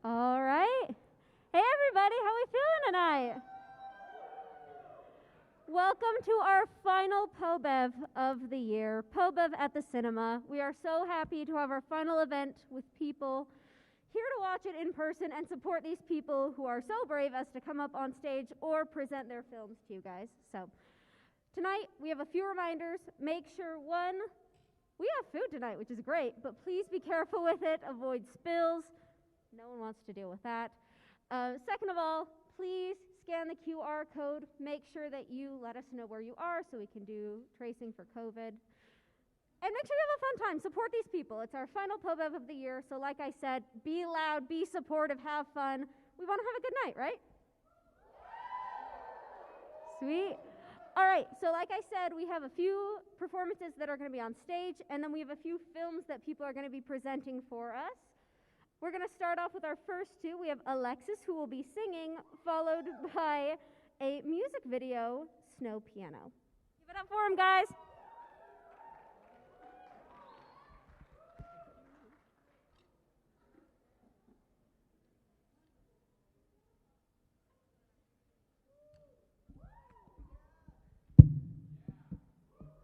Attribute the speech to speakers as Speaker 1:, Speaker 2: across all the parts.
Speaker 1: All right. Hey, everybody, how we feeling tonight? Welcome to our final PoBev of the year, PoBev at the cinema. We are so happy to have our final event with people here to watch it in person and support these people who are so brave as to come up on stage or present their films to you guys. So tonight, we have a few reminders. Make sure, one, we have food tonight, which is great, but please be careful with it. Avoid spills. No one wants to deal with that. Second of all, please scan the QR code. Make sure that you let us know where you are so we can do tracing for COVID. And make sure you have a fun time. Support these people. It's our final PoBev of the year. So like I said, be loud, be supportive, have fun. We want to have a good night, right? Sweet. All right, so like I said, we have a few performances that are going to be on stage, and then we have a few films that people are going to be presenting for us. We're going to start off with our first two. We have Alexis, who will be singing, followed by a music video, Snow Piano. Give it up for him, guys.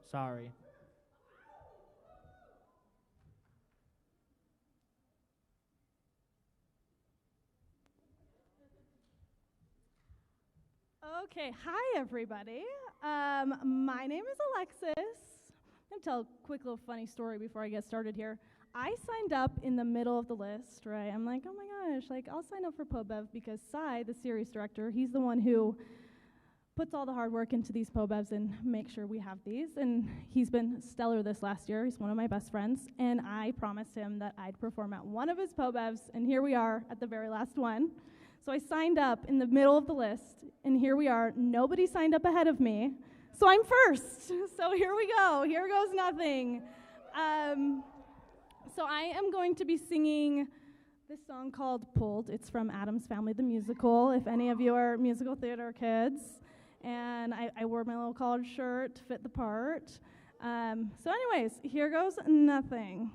Speaker 2: Sorry.
Speaker 3: Okay, hi everybody. My name is Alexis. I'm going to tell a quick little funny story before I get started here. I signed up in the middle of the list, right? I'm like, oh my gosh, like I'll sign up for PoBev because Cy, the series director, he's the one who puts all the hard work into these PoBevs and makes sure we have these. And he's been stellar this last year. He's one of my best friends. And I promised him that I'd perform at one of his PoBevs, and here we are at the very last one. So I signed up in the middle of the list, and here we are. Nobody signed up ahead of me, so I'm first. So here we go. Here goes nothing. So I am going to be singing this song called Pulled. It's from Addams Family, the musical, if any of you are musical theater kids. And I wore my little collared shirt to fit the part. So anyways, here goes nothing.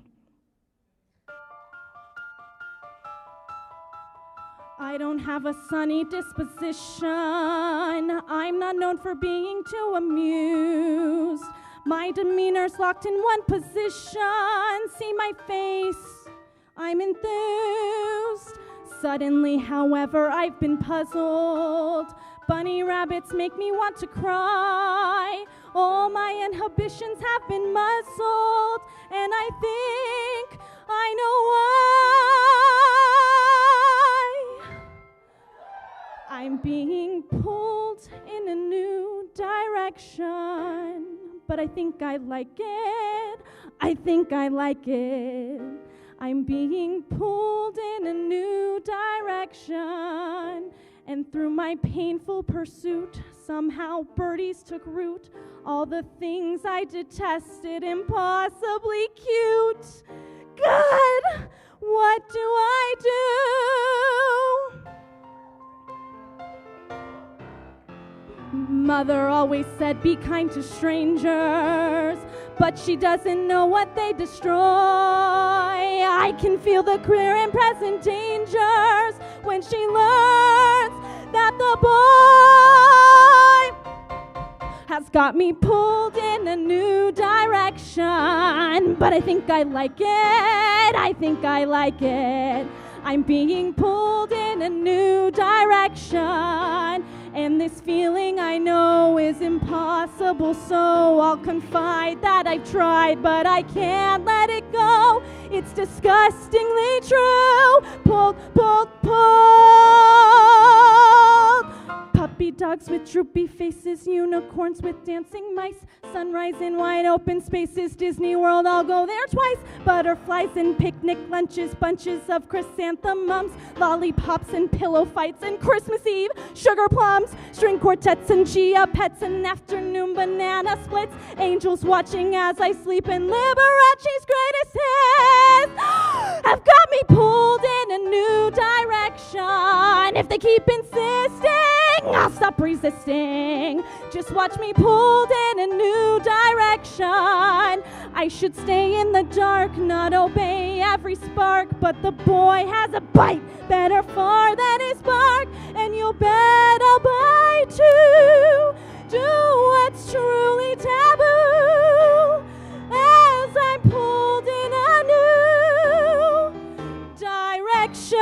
Speaker 3: I don't have a sunny disposition. I'm not known for being too amused. My demeanor's locked in one position. See my face, I'm enthused. Suddenly, however, I've been puzzled. Bunny rabbits make me want to cry. All my inhibitions have been muzzled, and I think I know why. I'm being pulled in a new direction, but I think I like it. I think I like it. I'm being pulled in a new direction. And through my painful pursuit, somehow birdies took root. All the things I detested, impossibly cute. God, what do I do? Mother always said be kind to strangers, but she doesn't know what they destroy. I can feel the clear and present dangers when she learns that the boy has got me pulled in a new direction. But I think I like it. I think I like it. I'm being pulled in a new direction. And this feeling I know is impossible, so I'll confide that I've tried, but I can't let it go. It's disgustingly true. Pulled, pulled, pulled. Puppy dogs with droopy faces, unicorns with dancing mice, sunrise in wide open spaces, Disney World, I'll go there twice. Butterflies and picnic lunches, bunches of chrysanthemums, lollipops and pillow fights, and Christmas Eve, sugar plums, string quartets and chia pets, and afternoon banana splits, angels watching as I sleep, and Liberace's greatest hits have got me pulled in a new direction. If they keep insisting, I'll stop resisting. Just watch me pulled in a new direction. I should stay in the dark, not obey every spark. But the boy has a bite better far than his bark, and you'll bet I'll bite too. Do what's truly taboo as I'm pulled in a new direction.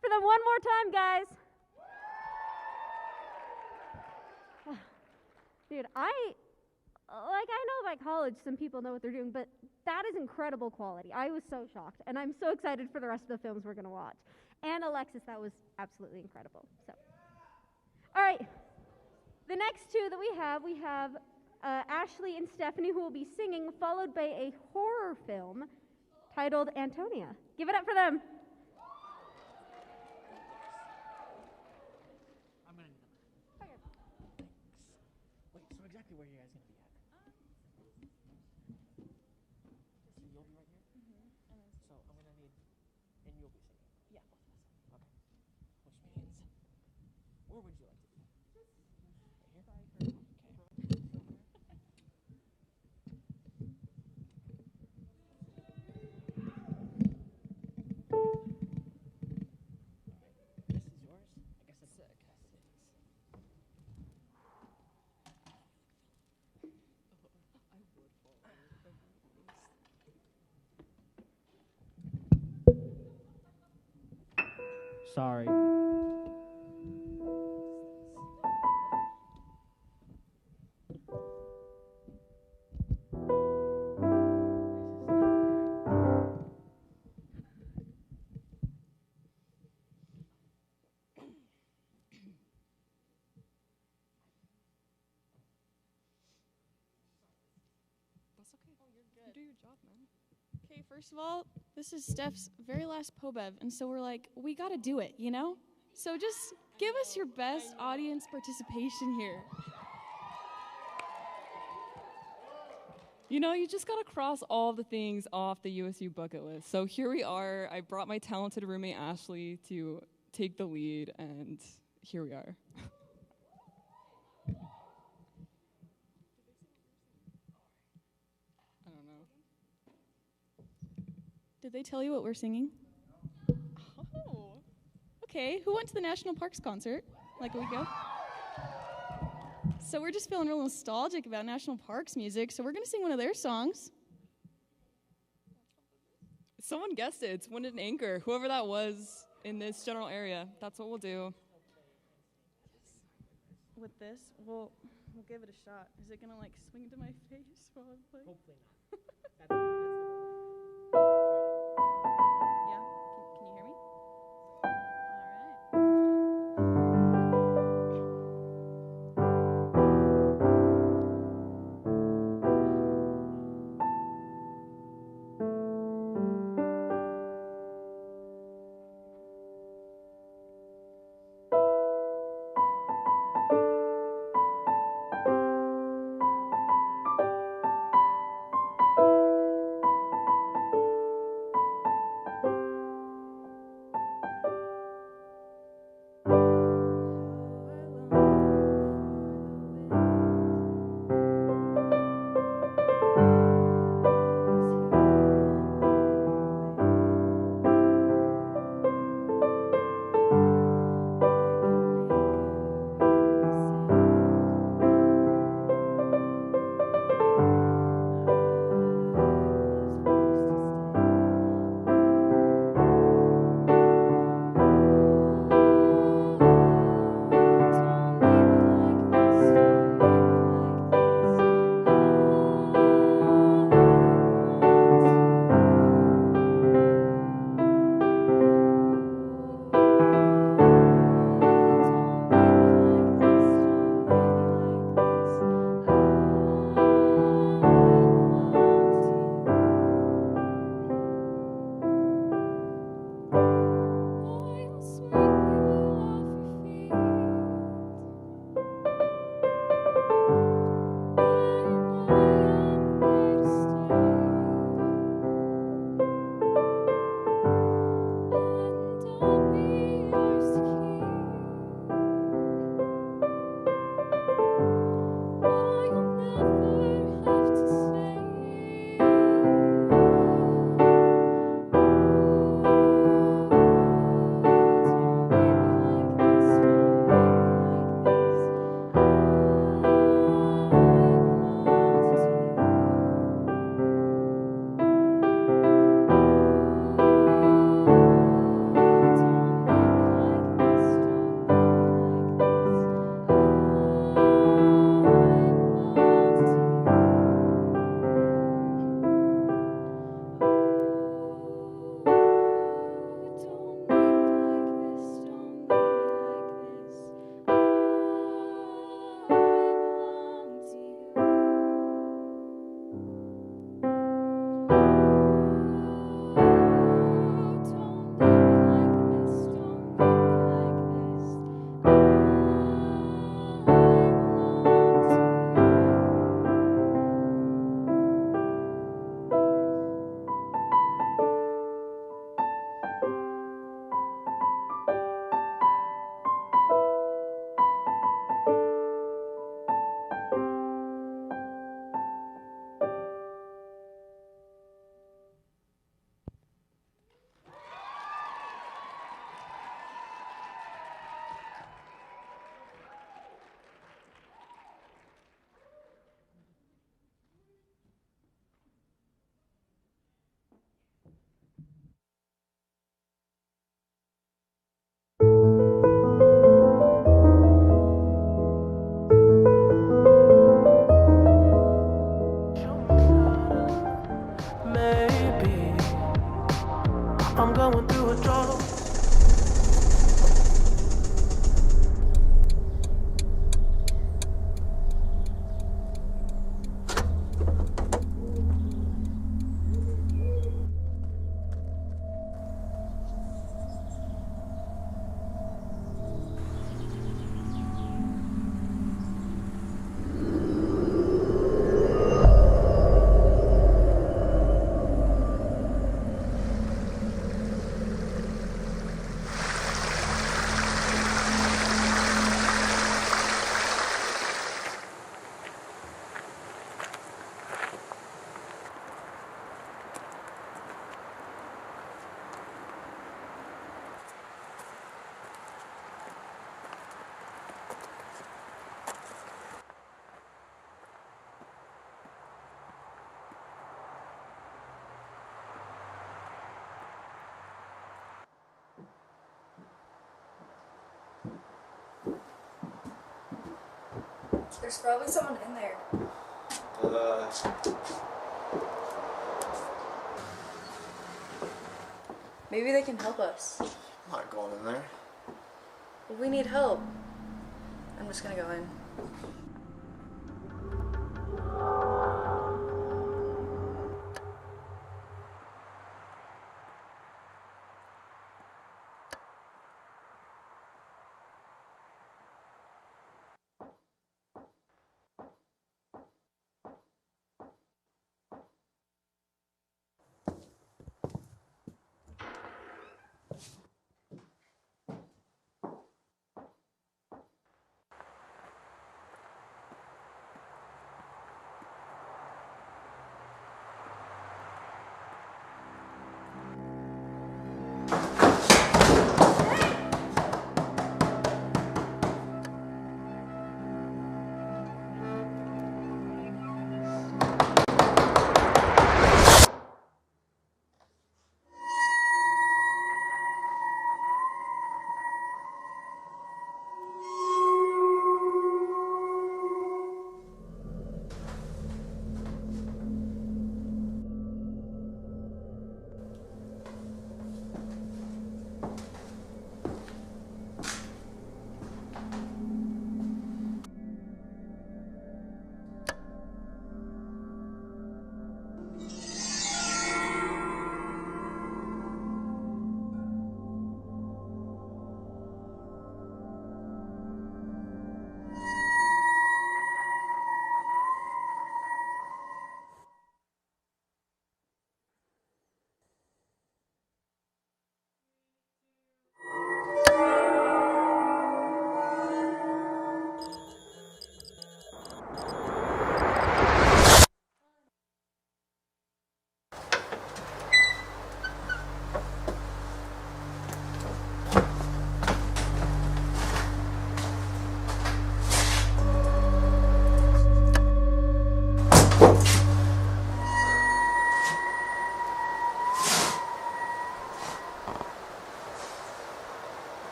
Speaker 1: For them one more time, guys. Dude, I know by college some people know what they're doing, but that is incredible quality. I was so shocked, and I'm so excited for the rest of the films we're going to watch. And Alexis, that was absolutely incredible. So, all right, the next two that we have Ashley and Stephanie, who will be singing, followed by a horror film titled Antonia. Give it up for them.
Speaker 2: I'm gonna need them. Okay. Thanks. Wait, so exactly where are you guys gonna be at? So you'll be right here? So I'm gonna need, and you'll be singing? Yeah, both of us. Okay. Which means, where would you like to be? Right here? Okay. This is yours? I guess that's sick. Sorry.
Speaker 4: job, man. Okay, first of all, this is Steph's very last PoBev, and so we're like, we gotta do it, you know? So just give us your best audience participation here.
Speaker 5: You know, you just gotta cross all the things off the USU bucket list. So here we are. I brought my talented roommate Ashley to take the lead, and here we are. I don't know.
Speaker 4: Did they tell you what we're singing? Oh. Okay, who went to the National Parks concert like a week ago? So we're just feeling real nostalgic about National Parks music, so we're going to sing one of their songs.
Speaker 5: Someone guessed it. It's Wind and Anchor. Whoever that was in this general area, that's what we'll do.
Speaker 4: With this, we'll give it a shot. Is it going to, like, swing into my face while I play?
Speaker 2: Hopefully not. That's the goal.
Speaker 4: Yeah? Can you hear me? All right.
Speaker 6: There's probably someone in there. Maybe they can help us.
Speaker 7: I'm not going in there.
Speaker 6: But we need help. I'm just gonna go in.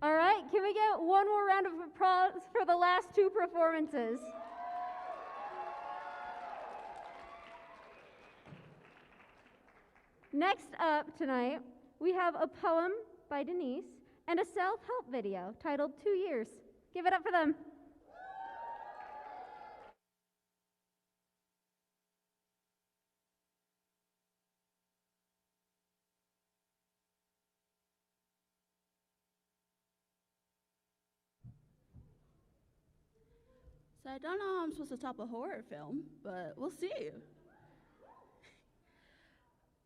Speaker 1: All right, can we get one more round of applause for the last two performances? Next up tonight, we have a poem by Denise and a self-help video titled 2 Years. Give it up for them.
Speaker 8: So I don't know how I'm supposed to top a horror film, but we'll see.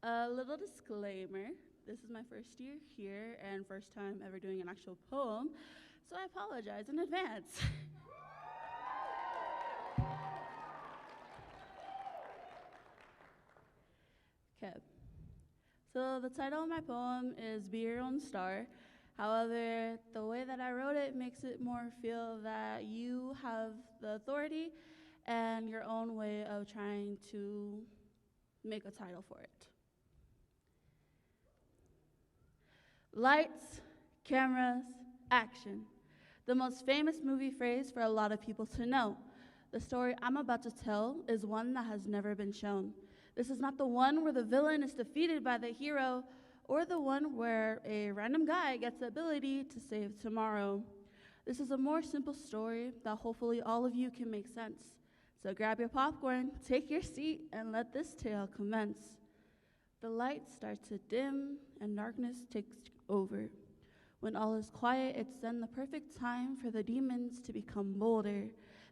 Speaker 8: A little disclaimer. This is my first year here and first time ever doing an actual poem, so I apologize in advance. Okay. So the title of my poem is Be Your Own Star. However, the way that I wrote it makes it more feel that you have the authority and your own way of trying to make a title for it. Lights, cameras, action. The most famous movie phrase for a lot of people to know. The story I'm about to tell is one that has never been shown. This is not the one where the villain is defeated by the hero or the one where a random guy gets the ability to save tomorrow. This is a more simple story that hopefully all of you can make sense. So grab your popcorn, take your seat, and let this tale commence. The light starts to dim and darkness takes over. When all is quiet, it's then the perfect time for the demons to become bolder.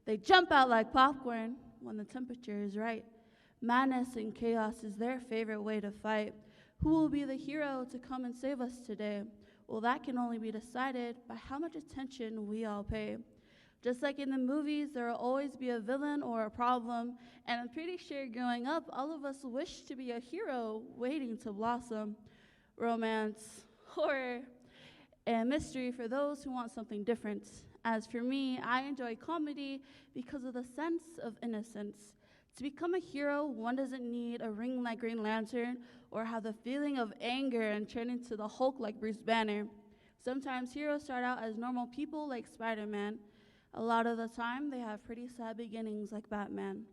Speaker 8: They jump out like popcorn when the temperature is right. Madness and chaos is their favorite way to fight. Who will be the hero to come and save us today? Well, that can only be decided by how much attention we all pay. Just like in the movies, there will always be a villain or a problem, and I'm pretty sure growing up, all of us wish to be a hero waiting to blossom. Romance, horror, and mystery for those who want something different. As for me, I enjoy comedy because of the sense of innocence. To become a hero, one doesn't need a ring like Green Lantern or have the feeling of anger and turn into the Hulk like Bruce Banner. Sometimes heroes start out as normal people like Spider-Man. A lot of the time, they have pretty sad beginnings like Batman.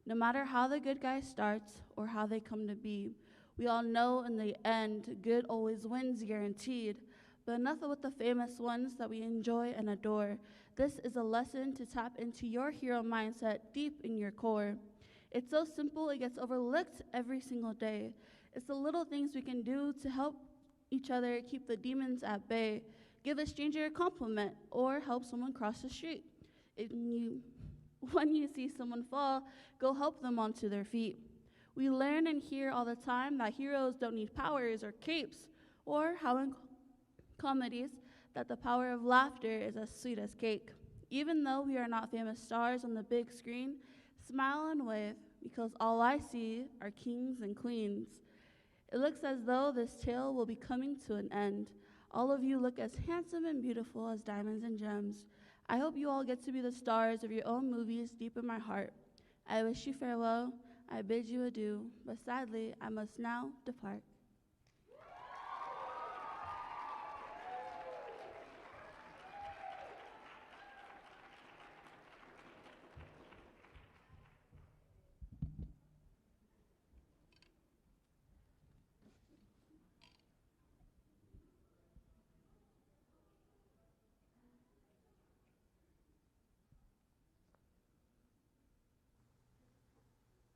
Speaker 8: No matter how the good guy starts or how they come to be, we all know in the end, good always wins guaranteed. But enough with the famous ones that we enjoy and adore. This is a lesson to tap into your hero mindset deep in your core. It's so simple, it gets overlooked every single day. It's the little things we can do to help each other keep the demons at bay. Give a stranger a compliment or help someone cross the street. When you see someone fall, go help them onto their feet. We learn and hear all the time that heroes don't need powers or capes, or how in comedies that the power of laughter is as sweet as cake. Even though we are not famous stars on the big screen, smile and wave, because all I see are kings and queens. It looks as though this tale will be coming to an end. All of you look as handsome and beautiful as diamonds and gems. I hope you all get to be the stars of your own movies deep in my heart. I wish you farewell, I bid you adieu, but sadly, I must now depart.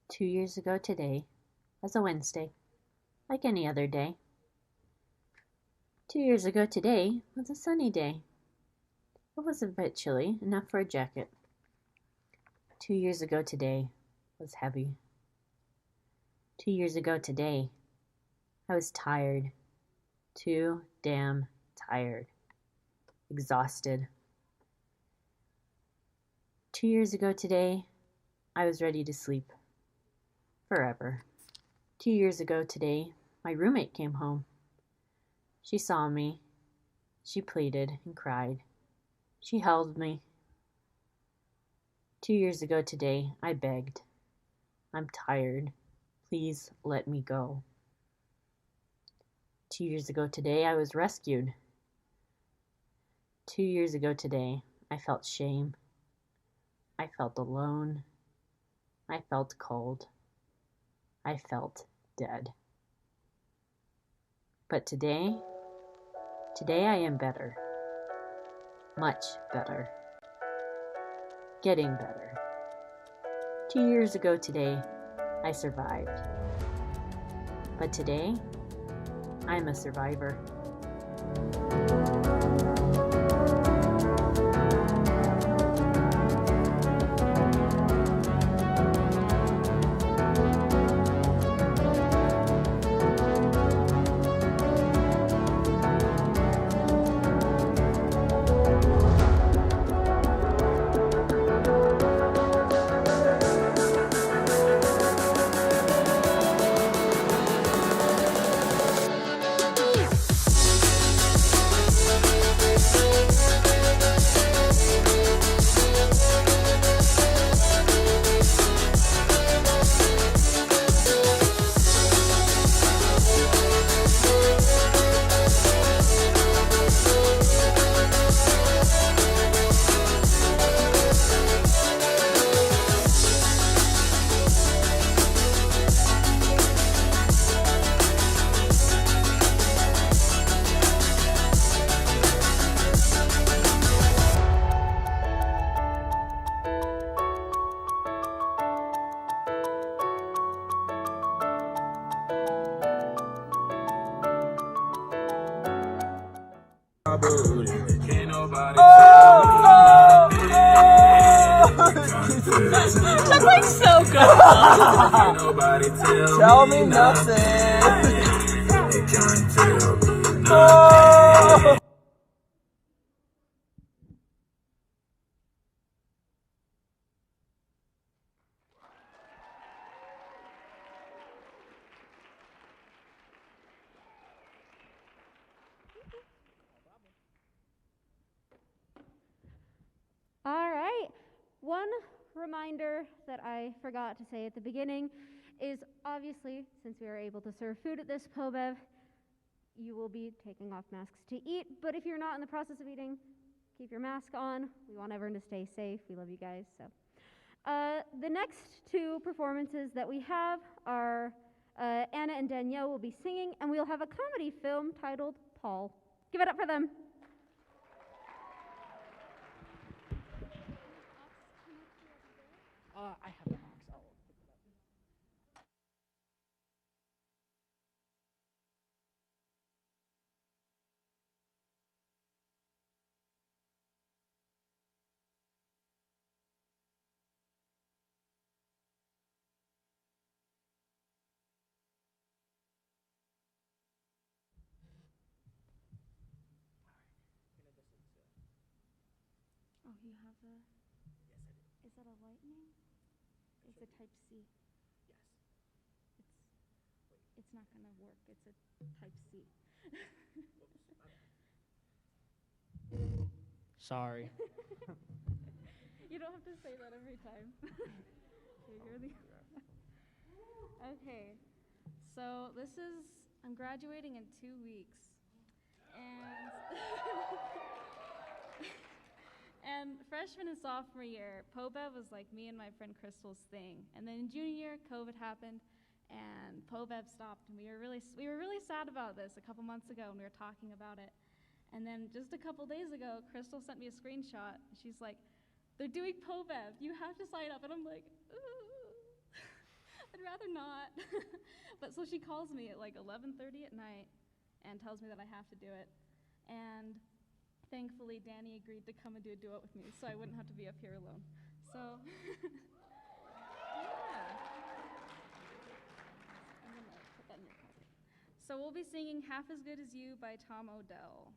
Speaker 7: 2 years ago today was a Wednesday, like any other day. 2 years ago today was a sunny day. It was a bit chilly, enough for a jacket. 2 years ago today was heavy. 2 years ago today, I was tired. Too damn tired. Exhausted. 2 years ago today, I was ready to sleep. Forever. 2 years ago today, my roommate came home. She saw me. She pleaded and cried. She held me. 2 years ago today, I begged. I'm tired. Please let me go. 2 years ago today, I was rescued. 2 years ago today, I felt shame. I felt alone. I felt cold. I felt dead. But today I am better. Much better. Getting better. 2 years ago today, I survived. But today, I'm a survivor.
Speaker 9: my booty. Can't nobody tell me nothing.
Speaker 2: That played so good.
Speaker 9: Can't nobody
Speaker 2: Tell me nothing.
Speaker 9: They can't tell me nothing.
Speaker 1: All right. One reminder that I forgot to say at the beginning is obviously, since we are able to serve food at this PoBev, you will be taking off masks to eat. But if you're not in the process of eating, keep your mask on. We want everyone to stay safe. We love you guys. So, the next two performances that we have are Anna and Danielle will be singing, and we'll have a comedy film titled Paul. Give it up for them.
Speaker 2: I have the box. I'll pick it up.
Speaker 1: Oh, you have a...
Speaker 2: Yes, I do.
Speaker 1: Is that a lightning? It's a type C.
Speaker 2: Yes.
Speaker 1: It's not gonna work. It's a type C.
Speaker 2: Sorry.
Speaker 1: You don't have to say that every time.
Speaker 10: Okay, so I'm graduating in 2 weeks, and and freshman and sophomore year, PoBev was like me and my friend Crystal's thing, and then in junior year, COVID happened, and PoBev stopped, and we were really sad about this a couple months ago, and we were talking about it, and then just a couple days ago, Crystal sent me a screenshot, and she's like, "They're doing PoBev. You have to sign up," and I'm like, I'd rather not. But so she calls me at like 11:30 at night and tells me that I have to do it. And thankfully, Danny agreed to come and do a duet with me so I wouldn't have to be up here alone. So, yeah. I'm going to put that in your pocket. So we'll be singing Half as Good as You by Tom Odell.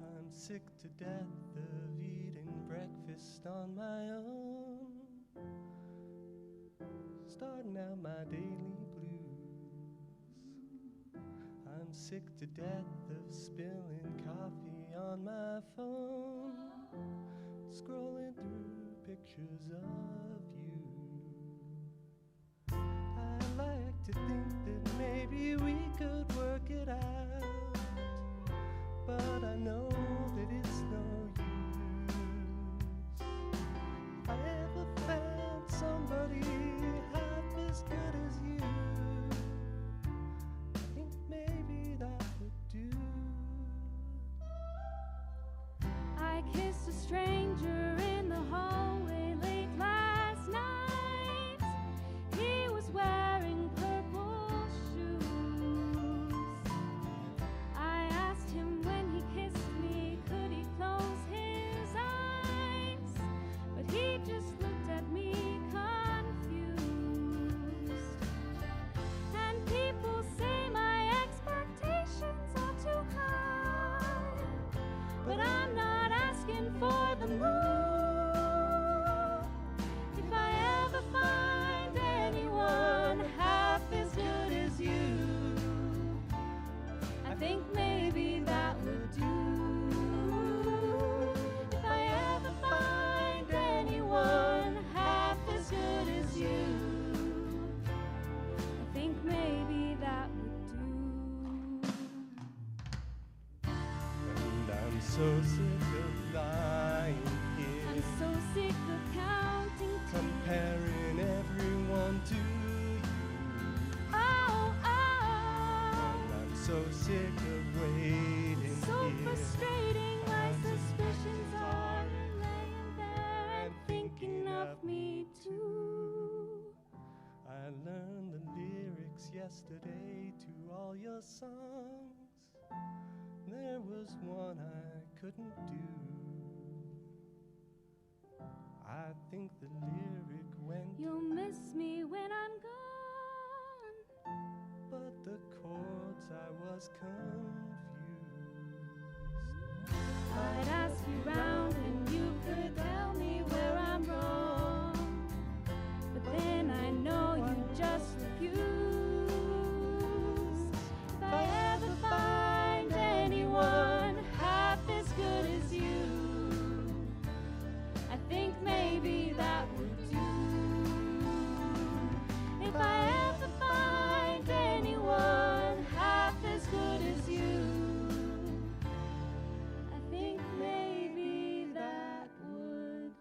Speaker 11: I'm sick to death of eating breakfast on my own, starting out my daily blues. I'm sick to death of spilling coffee on my phone, scrolling through pictures of you. I like to think that maybe we could work it out, but I know that it's no use. If I ever found somebody half as good as you, I think maybe that would do.
Speaker 10: I kissed a stranger in the hallway late last night. He was wearing purple shoes. I asked him when he kissed me, could he close his eyes? But he just looked at me confused. And people say my expectations are too high, but I'm not asking for the moon. If I ever find anyone half as good as you, I think maybe that would do. If I ever find anyone half as good as you, I think maybe that would do.
Speaker 11: And I'm so sick of lying here,
Speaker 10: I'm so sick of counting to
Speaker 11: comparing everyone to you.
Speaker 10: oh,
Speaker 11: And I'm so sick of waiting
Speaker 10: so
Speaker 11: here.
Speaker 10: frustrating, my suspicion
Speaker 11: yesterday to all your songs. There was one I couldn't do. I think the lyric went,
Speaker 10: You'll miss me when I'm gone.
Speaker 11: but the chords I was confused.
Speaker 10: I'd ask you round and you could tell me where I'm wrong, but then I know you just refuse. If I ever find anyone half as good as you, I think maybe that would do. If I ever find anyone half as good as you, I think maybe that would do.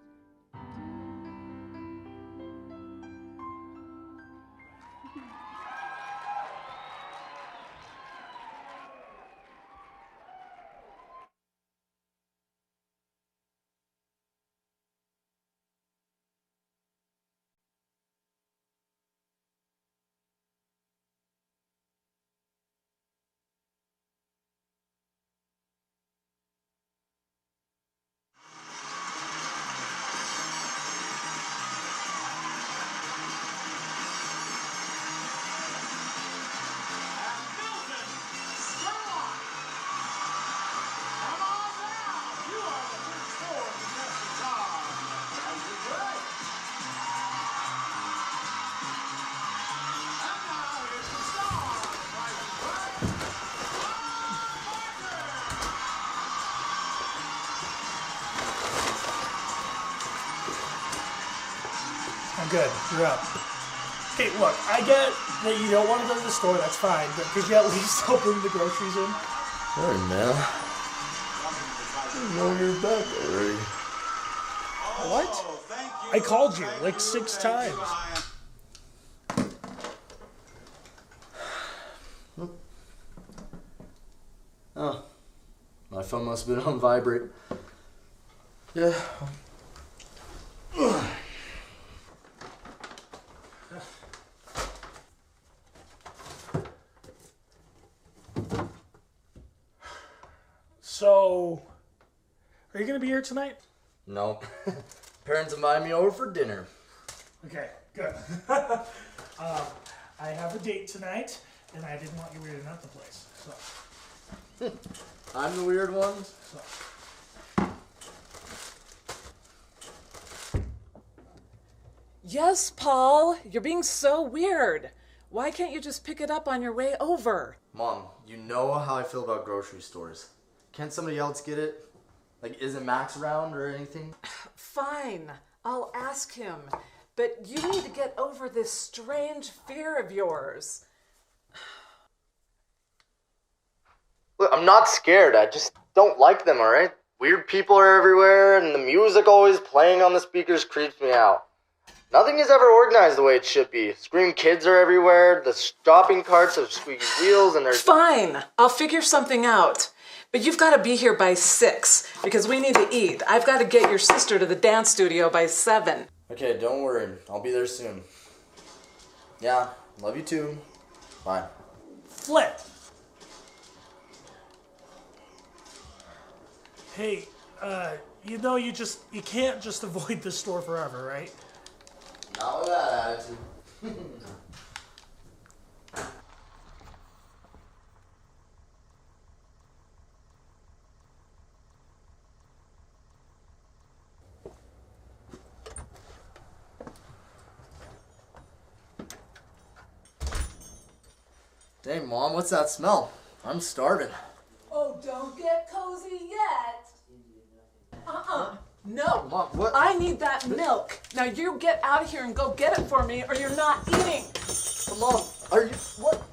Speaker 12: I'm good. You're up. Hey, look, I get that you don't want to go to the store. That's fine. But could you at least help bring the groceries in?
Speaker 13: Sorry, man. I didn't know you were back already.
Speaker 12: What? I called you like 6 times.
Speaker 13: Oh. My phone must have been on vibrate. Yeah.
Speaker 12: So, are you going to be here tonight?
Speaker 13: No. Parents invited me over for dinner.
Speaker 12: Okay, good. I have a date tonight, and I didn't want you weirding out the place. So.
Speaker 13: I'm the weird one?
Speaker 14: Yes, Paul, you're being so weird. Why can't you just pick it up on your way over?
Speaker 13: Mom, you know how I feel about grocery stores. Can't somebody else get it? Like, isn't Max around or anything?
Speaker 14: Fine, I'll ask him. But you need to get over this strange fear of yours.
Speaker 13: Look, I'm not scared. I just don't like them, alright? Weird people are everywhere, and the music always playing on the speakers creeps me out. Nothing is ever organized the way it should be. Scream kids are everywhere, the shopping carts have squeaky wheels, and there's...
Speaker 14: Fine, I'll figure something out. But you've got to be here by 6, because we need to eat. I've got to get your sister to the dance studio by 7.
Speaker 13: Okay, don't worry. I'll be there soon. Yeah, love you too. Bye.
Speaker 12: Flip! Hey, you know you can't just avoid the store forever, right?
Speaker 13: Not with that attitude. Dang, Mom, what's that smell? I'm starving.
Speaker 14: Oh, don't get cozy yet. No,
Speaker 13: Mom, what?
Speaker 14: I need that milk. Now you get out of here and go get it for me or you're not eating.
Speaker 13: Mom, are you... What?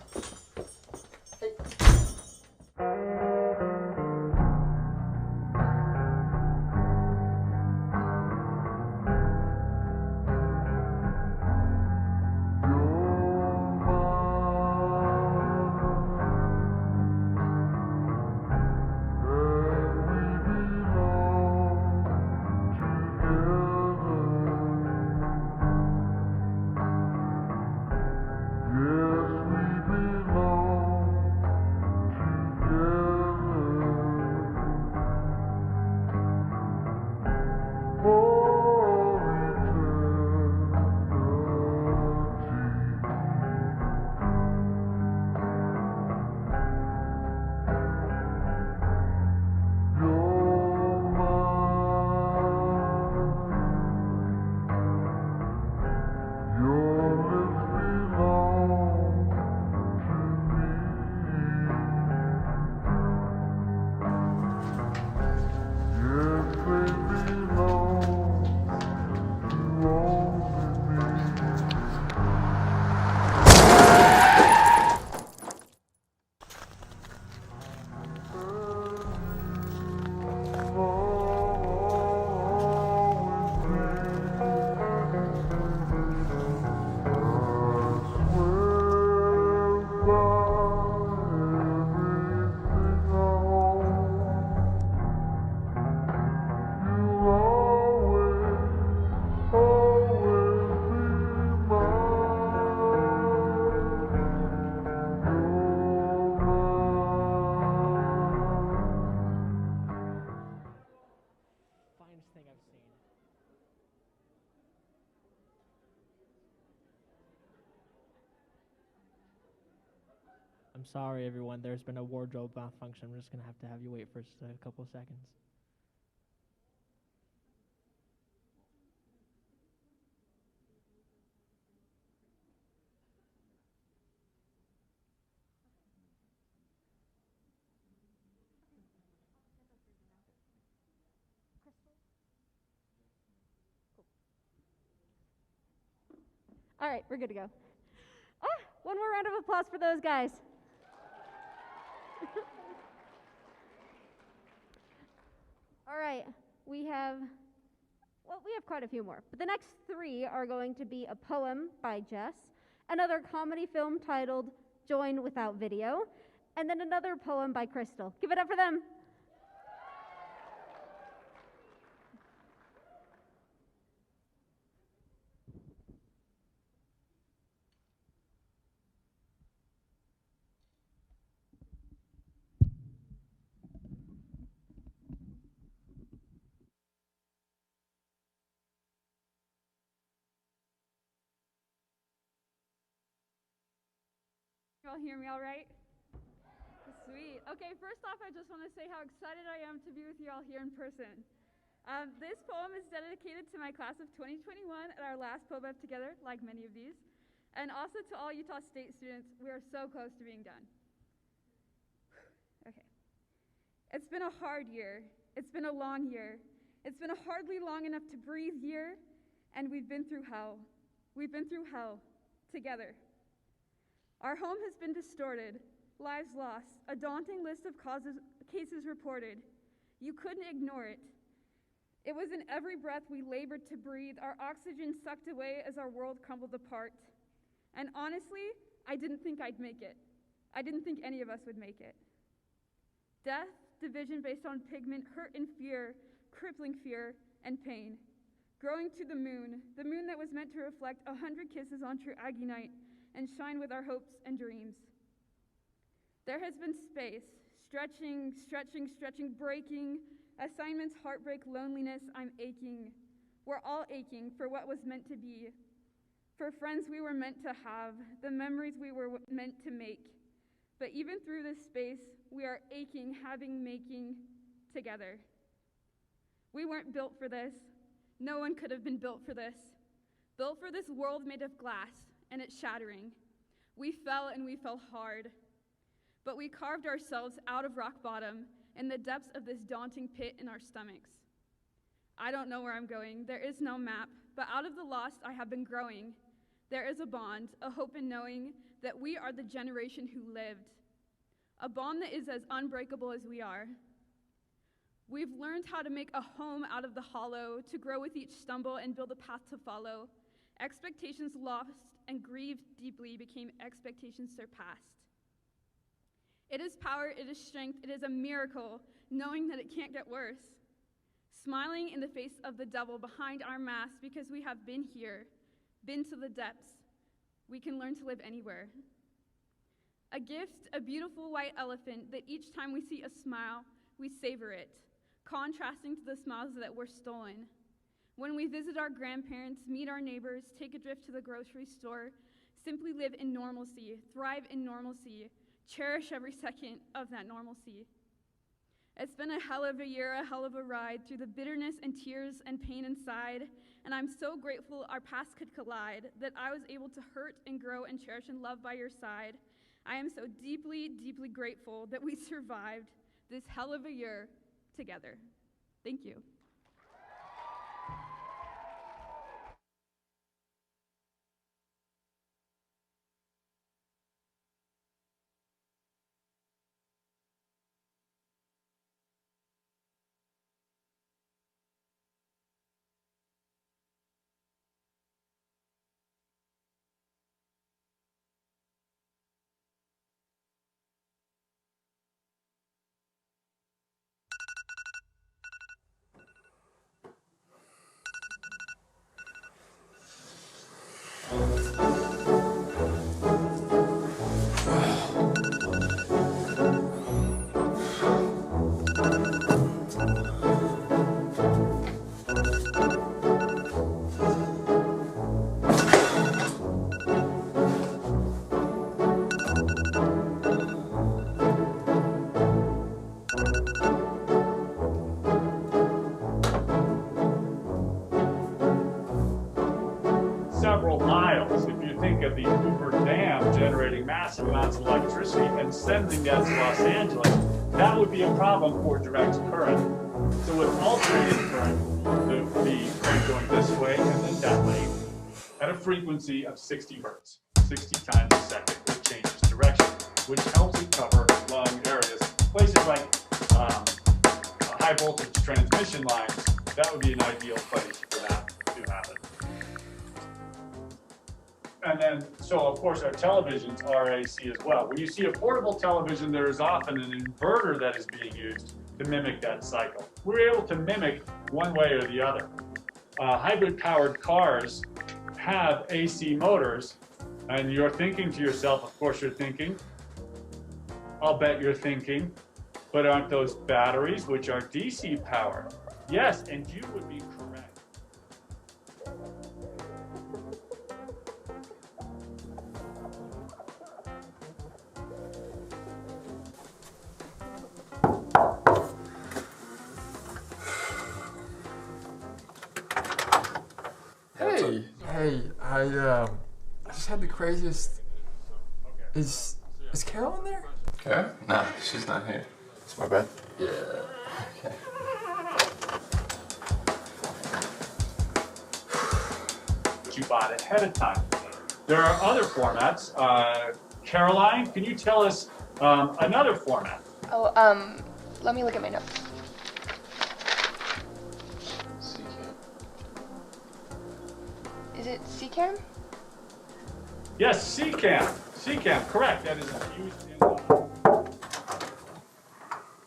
Speaker 9: Yes, we
Speaker 2: strangest thing I've seen. I'm sorry, everyone. There's been a wardrobe malfunction. We're just going to have you wait for just a couple of seconds.
Speaker 1: All right, we're good to go. One more round of applause for those guys. All right, we have quite a few more. But the next three are going to be a poem by Jess, another comedy film titled Join Without Video, and then another poem by Crystal. Give it up for them.
Speaker 15: You all hear me all right? Sweet. Okay, first off, I just want to say how excited I am to be with you all here in person. This poem is dedicated to my class of 2021 at our last PoBev together, like many of these, and also to all Utah State students. We are so close to being done. Okay. It's been a hard year. It's been a long year. It's been a hardly long enough to breathe year, and we've been through hell. We've been through hell together. Our home has been distorted, lives lost, a daunting list of cases reported. You couldn't ignore it. It was in every breath we labored to breathe, our oxygen sucked away as our world crumbled apart. And honestly, I didn't think I'd make it. I didn't think any of us would make it. Death, division based on pigment, hurt and fear, crippling fear and pain. Growing to the moon that was meant to reflect 100 kisses on true Aggie night, and shine with our hopes and dreams. There has been space, stretching, breaking, assignments, heartbreak, loneliness, I'm aching. We're all aching for what was meant to be, for friends we were meant to have, the memories we were meant to make. But even through this space, we are aching, making together. We weren't built for this. No one could have been built for this. Built for this world made of glass, and it's shattering. We fell and we fell hard, but we carved ourselves out of rock bottom in the depths of this daunting pit in our stomachs. I don't know where I'm going, there is no map, but out of the lost I have been growing. There is a bond, a hope in knowing that we are the generation who lived, a bond that is as unbreakable as we are. We've learned how to make a home out of the hollow, to grow with each stumble and build a path to follow. Expectations lost and grieved deeply became expectations surpassed. It is power, it is strength, it is a miracle, knowing that it can't get worse. Smiling in the face of the devil behind our mask because we have been here, been to the depths. We can learn to live anywhere. A gift, a beautiful white elephant that each time we see a smile, we savor it, contrasting to the smiles that were stolen. When we visit our grandparents, meet our neighbors, take a drift to the grocery store, simply live in normalcy, thrive in normalcy, cherish every second of that normalcy. It's been a hell of a year, a hell of a ride through the bitterness and tears and pain inside, and I'm so grateful our paths could collide, that I was able to hurt and grow and cherish and love by your side. I am so deeply, deeply grateful that we survived this hell of a year together. Thank you.
Speaker 16: several miles. If you think of the Hoover Dam generating massive amounts of electricity and sending that to Los Angeles, that would be a problem for direct current. So with alternating current, the current going this way and then that way, at a frequency of 60 hertz, 60 times a second, it changes direction, which helps it cover long areas. Places like high voltage transmission lines, that would be an ideal place for that to happen. And then, so of course our televisions are AC as well. When you see a portable television, there is often an inverter that is being used to mimic that cycle. We're able to mimic one way or the other. Hybrid powered cars have AC motors, and you're thinking to yourself, of course you're thinking, I'll bet you're thinking, but aren't those batteries which are DC powered? Yes, and you would be correct.
Speaker 17: Hey, I just had the craziest. Is Carol in there?
Speaker 18: Carol? No, she's not here.
Speaker 17: It's my bad.
Speaker 18: Yeah. Okay.
Speaker 16: You bought ahead of time. There are other formats. Caroline, can you tell us another format?
Speaker 19: Oh, let me look at my notes. Is it CCAM?
Speaker 16: Yes, CCAM. CCAM, correct. That is used in.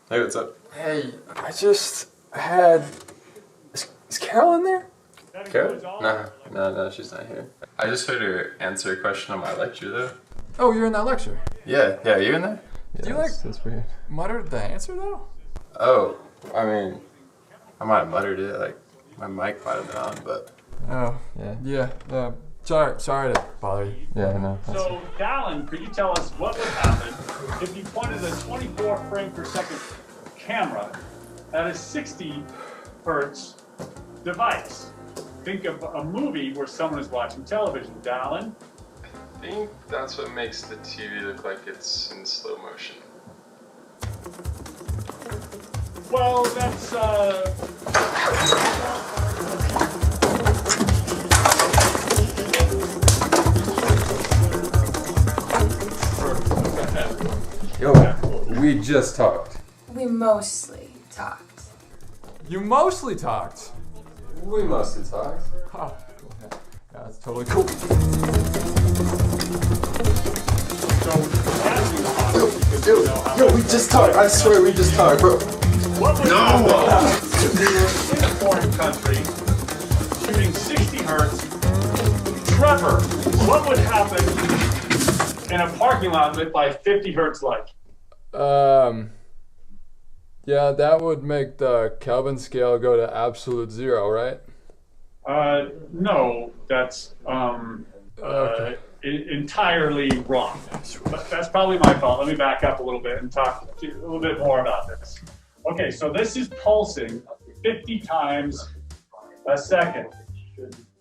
Speaker 18: Hey, what's up?
Speaker 17: Hey, I just had. Is Carol in there?
Speaker 18: Carol? No, she's not here. I just heard her answer a question on my lecture, though.
Speaker 17: Oh, you're in that lecture?
Speaker 18: Yeah, you in there?
Speaker 17: Do you
Speaker 18: that's weird.
Speaker 17: muttered the answer though?
Speaker 18: Oh, I mean, I might have muttered it, like, my mic might have been on, but.
Speaker 17: Oh, yeah. Sorry to bother you.
Speaker 18: Yeah, no.
Speaker 16: So, Dallin, could you tell us what would happen if you pointed a 24 frame per second camera at a 60 hertz device? Think of a movie where someone is watching television. Dallin?
Speaker 18: I think that's what makes the TV look like it's in slow motion.
Speaker 16: Well, that's,
Speaker 17: Yo, we just talked.
Speaker 19: We mostly talked.
Speaker 17: You mostly talked?
Speaker 18: We mostly talked.
Speaker 17: Oh, cool. Yeah, that's totally cool.
Speaker 18: Yo, we just talked. I swear we just talked, bro.
Speaker 16: If we were in a foreign country, shooting 60 hertz, Trevor, what would happen in a parking lot lit by 50 hertz light?
Speaker 17: Yeah, that would make the Kelvin scale go to absolute zero, right?
Speaker 16: No, that's entirely wrong. But that's probably my fault. Let me back up a little bit and talk a little bit more about this. Okay, so this is pulsing 50 times a second.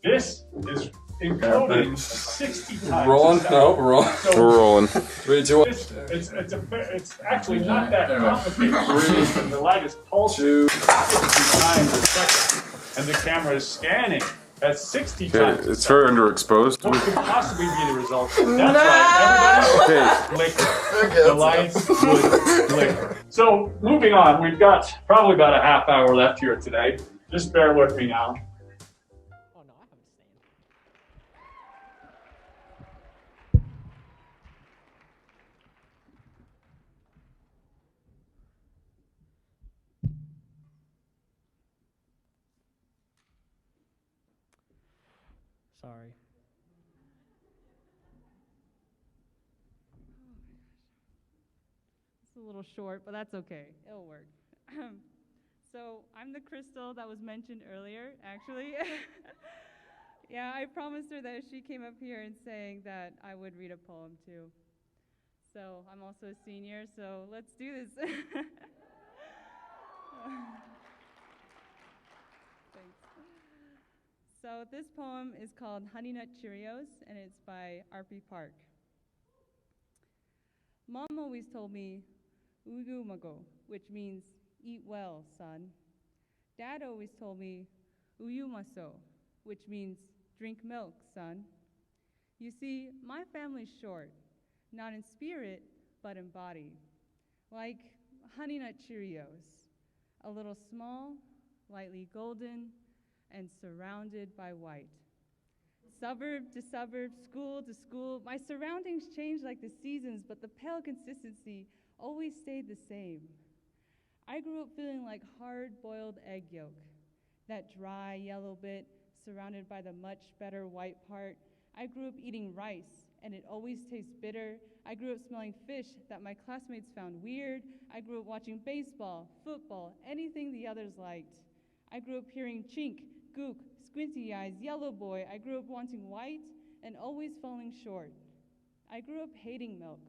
Speaker 16: This is encoding 60 times
Speaker 18: Rolling?
Speaker 16: a second.
Speaker 18: No, rolling.
Speaker 16: So
Speaker 18: We're rolling. 3, 2, 1.
Speaker 16: It's actually not that complicated. The light is pulsing 50 times a second, and the camera is scanning at 60 times.
Speaker 18: Okay, it's very underexposed.
Speaker 16: What could possibly be the result? That's right, everybody would flicker. The lights would flicker. So, moving on, we've got probably about a half hour left here today. Just bear with me now.
Speaker 2: Sorry.
Speaker 20: It's a little short, but that's okay. It'll work. So I'm the crystal that was mentioned earlier, actually. Yeah, I promised her that if she came up here and sang that I would read a poem too. So I'm also a senior, so let's do this. Thanks. So this poem is called Honey Nut Cheerios, and it's by R.P. Park. Mom always told me, "Uyumago," which means eat well, son. Dad always told me, "Uyumaso," which means drink milk, son. You see, my family's short, not in spirit, but in body. Like Honey Nut Cheerios, a little small, lightly golden, and surrounded by white. Suburb to suburb, school to school, my surroundings changed like the seasons, but the pale consistency always stayed the same. I grew up feeling like hard-boiled egg yolk, that dry yellow bit surrounded by the much better white part. I grew up eating rice, and it always tastes bitter. I grew up smelling fish that my classmates found weird. I grew up watching baseball, football, anything the others liked. I grew up hearing chink, gook, squinty eyes, yellow boy. I grew up wanting white and always falling short. I grew up hating milk.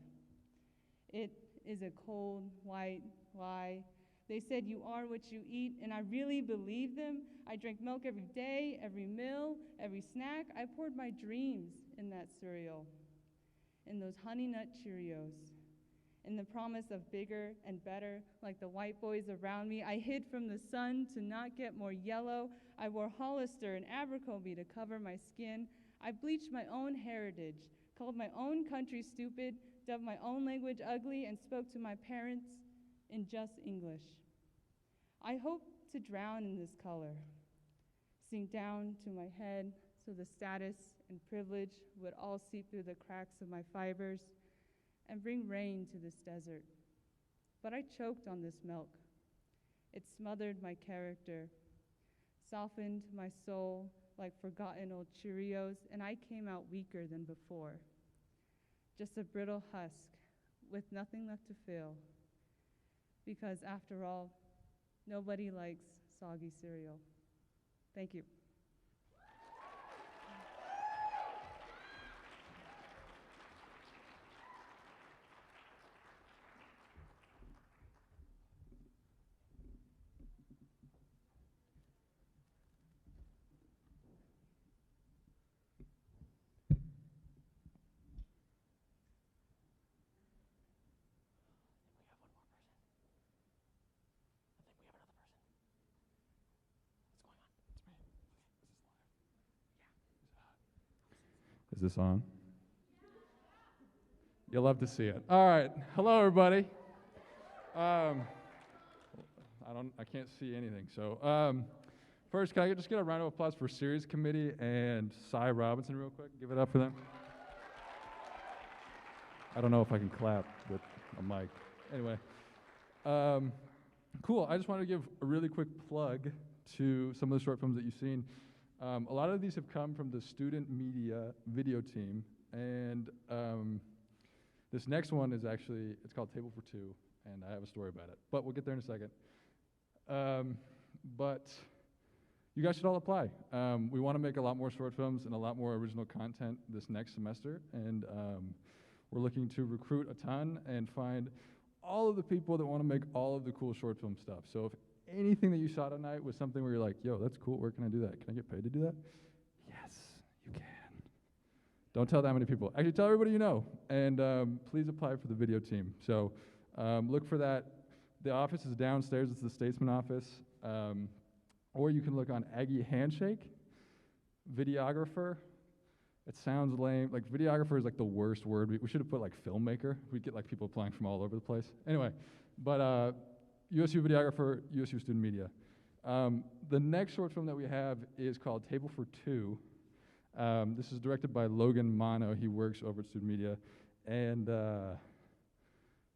Speaker 20: It is a cold, white lie. They said you are what you eat, and I really believed them. I drank milk every day, every meal, every snack. I poured my dreams in that cereal, in those Honey Nut Cheerios, in the promise of bigger and better, like the white boys around me. I hid from the sun to not get more yellow. I wore Hollister and Abercrombie to cover my skin. I bleached my own heritage, called my own country stupid, dubbed my own language ugly, and spoke to my parents in just English. I hope to drown in this color, sink down to my head so the status and privilege would all seep through the cracks of my fibers and bring rain to this desert. But I choked on this milk. It smothered my character, softened my soul like forgotten old Cheerios, and I came out weaker than before. Just a brittle husk with nothing left to fill. Because after all, nobody likes soggy cereal. Thank you.
Speaker 21: Is this on? You'll love to see it. All right. Hello, everybody. I can't see anything. So first, can I just get a round of applause for Series Committee and Cy Robinson real quick? Give it up for them. I don't know if I can clap with a mic. Anyway, cool. I just wanted to give a really quick plug to some of the short films that you've seen. A lot of these have come from the student media video team, and this next one is actually, it's called Table for Two, and I have a story about it, but we'll get there in a second. But you guys should all apply. We want to make a lot more short films and a lot more original content this next semester, and we're looking to recruit a ton and find all of the people that want to make all of the cool short film stuff. So if anything that you saw tonight was something where you're like, yo, that's cool, where can I do that? Can I get paid to do that? Yes, you can. Don't tell that many people. Actually, tell everybody you know, and please apply for the video team. So look for that. The office is downstairs. It's the Statesman office. Or you can look on Aggie Handshake, videographer. It sounds lame. Like, videographer is like the worst word. We should have put like filmmaker. We'd get like people applying from all over the place. Anyway, but USU videographer, USU student media. The next short film that we have is called Table for Two. This is directed by Logan Mono. He works over at student media. And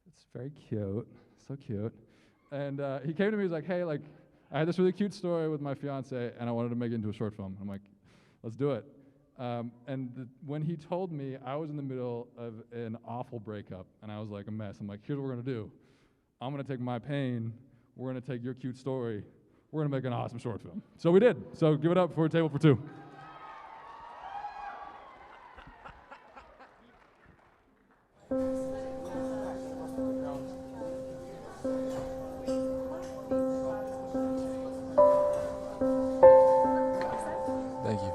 Speaker 21: it's very cute, so cute. And he came to me, he was like, hey, like, I had this really cute story with my fiance, and I wanted to make it into a short film. I'm like, let's do it. When he told me, I was in the middle of an awful breakup, and I was like a mess. I'm like, here's what we're gonna do. I'm gonna take my pain, we're gonna take your cute story, we're gonna make an awesome short film. So we did. So give it up for Table for Two.
Speaker 18: Thank you.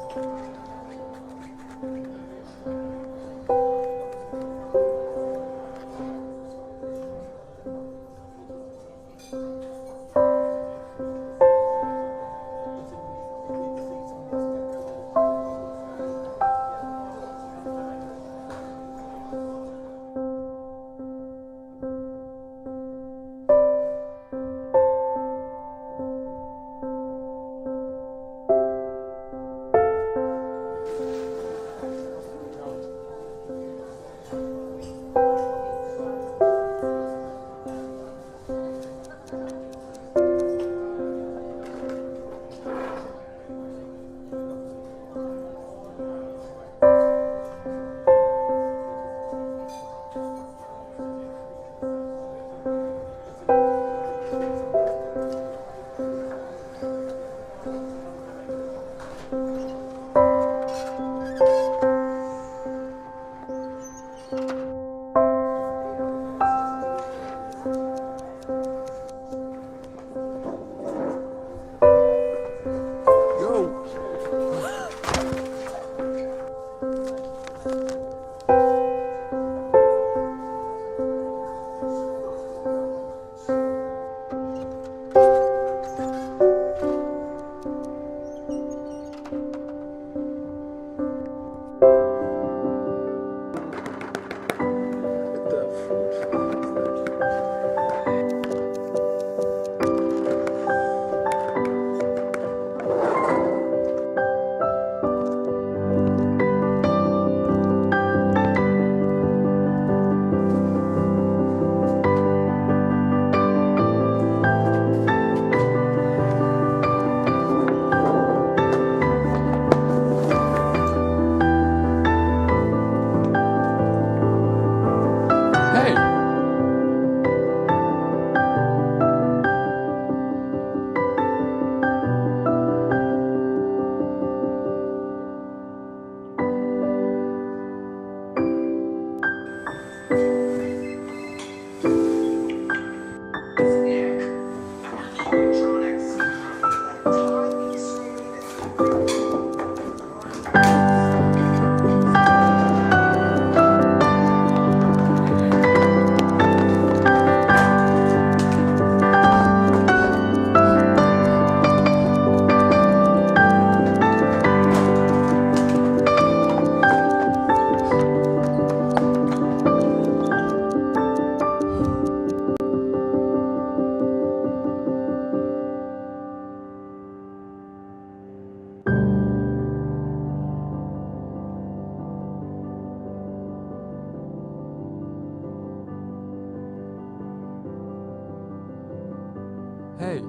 Speaker 21: Hey.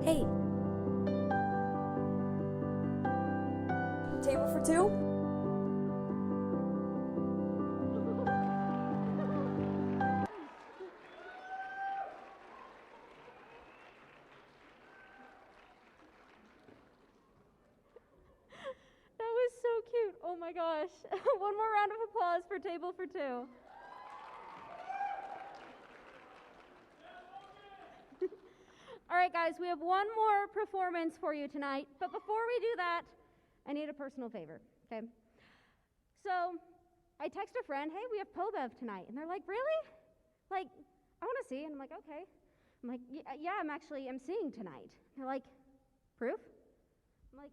Speaker 3: Hey. Table for two?
Speaker 1: That was so cute. Oh my gosh. One more round of applause for Table for Two. All right, guys, we have one more performance for you tonight. But before we do that, I need a personal favor, okay? So I text a friend, hey, we have PoBev tonight. And they're like, really? Like, I want to see. And I'm like, okay. I'm like, yeah, I'm seeing tonight. They're like, proof? I'm like,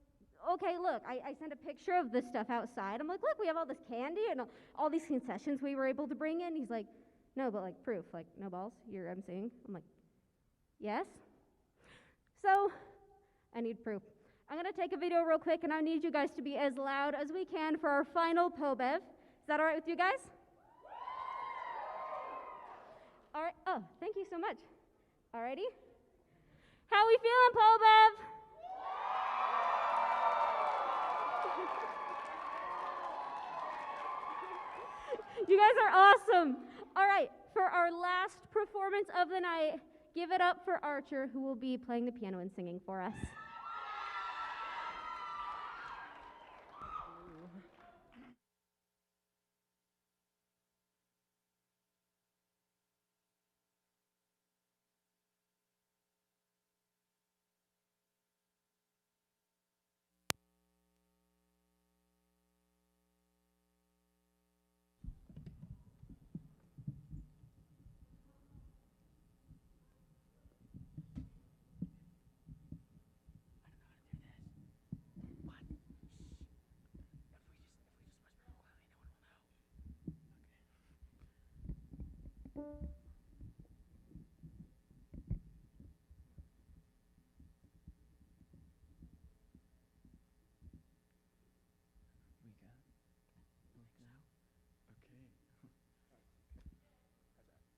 Speaker 1: okay, look, I sent a picture of this stuff outside. I'm like, look, we have all this candy and all these concessions we were able to bring in. He's like, no, but like proof, like no balls, you're emceeing. I'm like, yes. So I need proof. I'm gonna take a video real quick and I need you guys to be as loud as we can for our final PoBev. Is that all right with you guys? All right, oh, thank you so much. Alrighty. How we feeling, PoBev? You guys are awesome. All right, for our last performance of the night, give it up for Archer, who will be playing the piano and singing for us.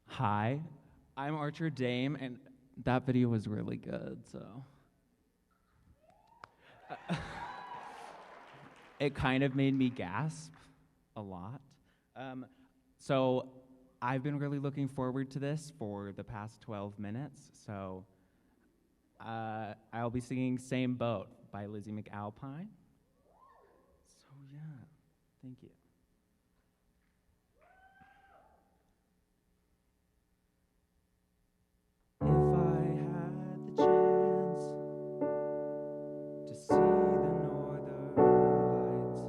Speaker 22: Hi, I'm Archer Dame, and that video was really good, so. It kind of made me gasp a lot. So I've been really looking forward to this for the past 12 minutes, so I'll be singing Same Boat by Lizzie McAlpine. So yeah, thank you. If I had the chance to see the northern lights,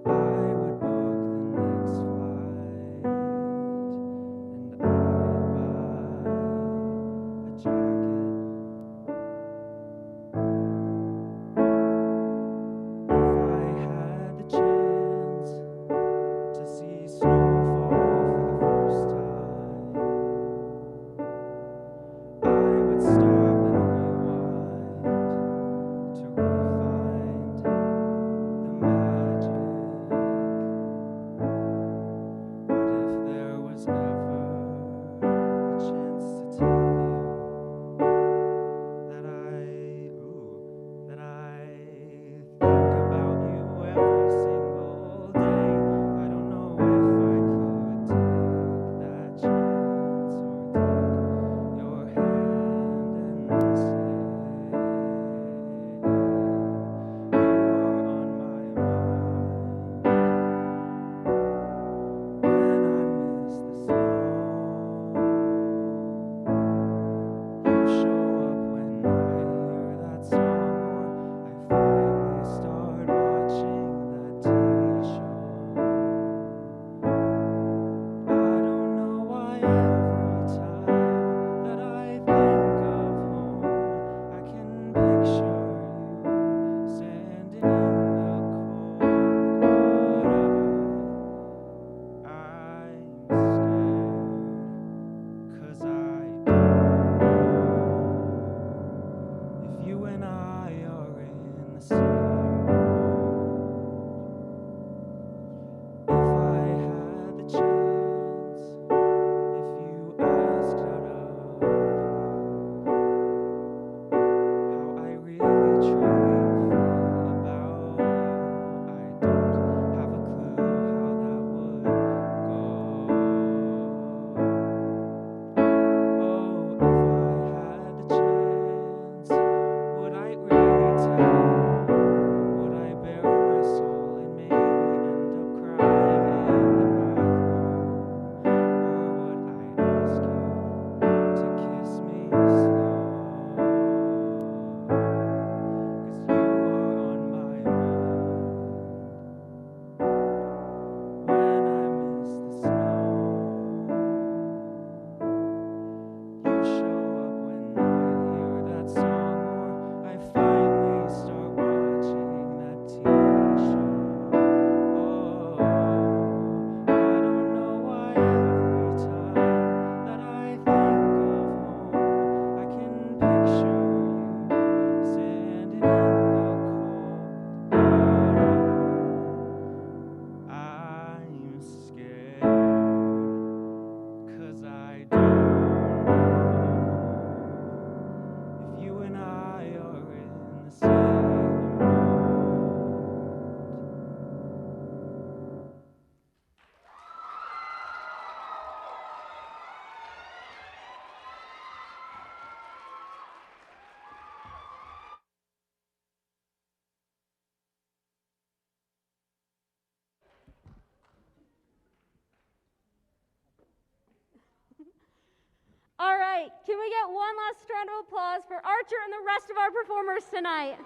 Speaker 22: I would book the next flight and I'd buy a jacket. If I had the chance to see snowfall for the first time, I would stop and rewind to re-find the magic. But if there was ever a chance to tell you that I think about you every single day, I don't know if I could take that chance or take your hand and say you are on my mind when I miss the snow. You show up when I hear that song, or I finally start watching that TV show. I don't know why every time that I think of home, I can picture you standing in the cold, but I'm scared, 'cause I don't know if you and I are in the same boat. If I had the chance, if you asked out of the blue how I really truly feel about you, I don't have a clue how that would go. Oh, if I had the chance, would I really tell you? Would I bare my soul and maybe end up crying in the bathroom? Or would I ask you to kiss me slow? 'Cause you are on my mind when I miss the snow. You show up when I hear that song, or I finally start watching that TV show. Oh, I don't know why every time that I think of home, I can picture you standing in the cold, but I'm scared, 'cause I don't know if you and I are in the same boat.
Speaker 1: All right, can we get one last round of applause for Archer and the rest of our performers tonight?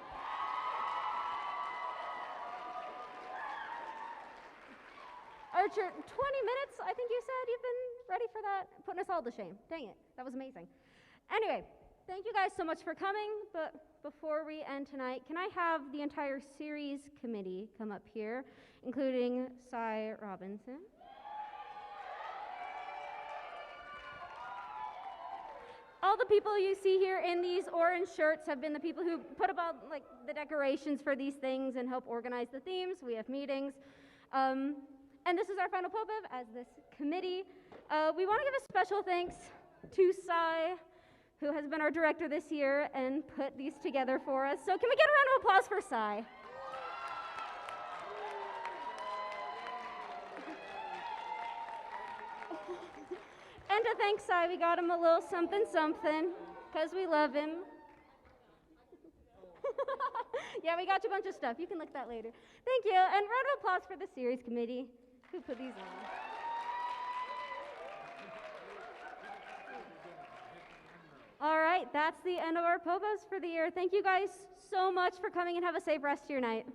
Speaker 1: Archer, 20 minutes, I think you said you've been ready for that? Putting us all to shame. Dang it, that was amazing. Anyway, thank you guys so much for coming, but before we end tonight, can I have the entire series committee come up here, including Cy Robinson? All the people you see here in these orange shirts have been the people who put about like the decorations for these things and help organize the themes. We have meetings. And this is our final PoBev as this committee. We want to give a special thanks to Cy, who has been our director this year and put these together for us. So can we get a round of applause for Cy? And to thank Cy, we got him a little something something, because we love him. Yeah, we got you a bunch of stuff. You can look at that later. Thank you. And round of applause for the series committee who put these on. All right, that's the end of our PoBev for the year. Thank you guys so much for coming and have a safe rest of your night.